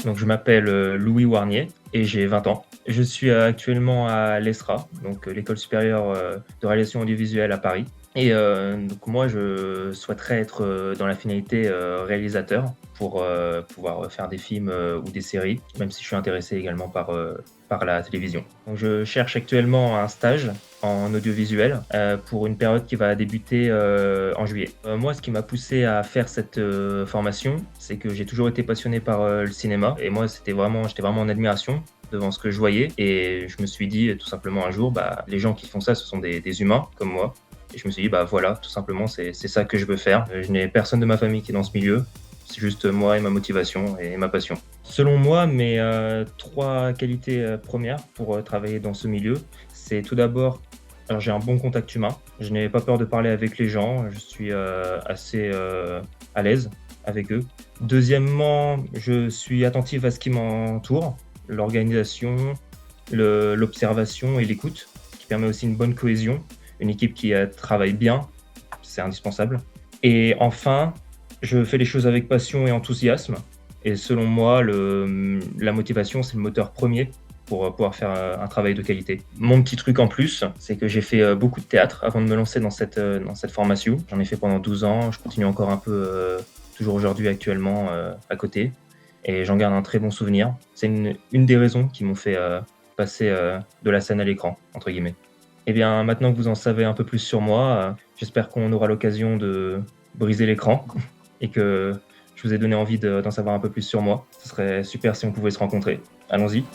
Donc je m'appelle, Louis Warnier et j'ai 20 ans. Je suis, actuellement à l'ESRA, donc l'École supérieure, de réalisation audiovisuelle à Paris et donc moi je souhaiterais être, dans la finalité, réalisateur pour, pouvoir, faire des films, ou des séries, même si je suis intéressé également par la télévision. Donc je cherche actuellement un stage en audiovisuel, pour une période qui va débuter, en juillet. Moi, ce qui m'a poussé à faire cette, formation, c'est que j'ai toujours été passionné par, le cinéma et moi, j'étais vraiment en admiration devant ce que je voyais et je me suis dit, tout simplement un jour: «Bah, les gens qui font ça, ce sont des humains comme moi» et je me suis dit: «Bah, voilà, tout simplement, c'est ça que je veux faire». Je n'ai personne de ma famille qui est dans ce milieu, c'est juste moi et ma motivation et ma passion. Selon moi, mes, 3 qualités, 1res pour, travailler dans ce milieu, c'est tout d'abord, alors j'ai un bon contact humain, je n'ai pas peur de parler avec les gens, je suis, assez, à l'aise avec eux. Deuxièmement, je suis attentif à ce qui m'entoure, l'organisation, l'observation et l'écoute, ce qui permet aussi une bonne cohésion. Une équipe qui, travaille bien, c'est indispensable. Et enfin, je fais les choses avec passion et enthousiasme et selon moi, la motivation, c'est le moteur premier pour, pouvoir faire, un travail de qualité. Mon petit truc en plus, c'est que j'ai fait, beaucoup de théâtre avant de me lancer dans cette formation. J'en ai fait pendant 12 ans, je continue encore un peu, toujours aujourd'hui actuellement, à côté et j'en garde un très bon souvenir. C'est une des raisons qui m'ont fait, passer, de la scène à l'écran, entre guillemets. Eh bien, maintenant que vous en savez un peu plus sur moi, j'espère qu'on aura l'occasion de briser l'écran et que je vous ai donné envie d'en savoir un peu plus sur moi. Ce serait super si on pouvait se rencontrer. Allons-y.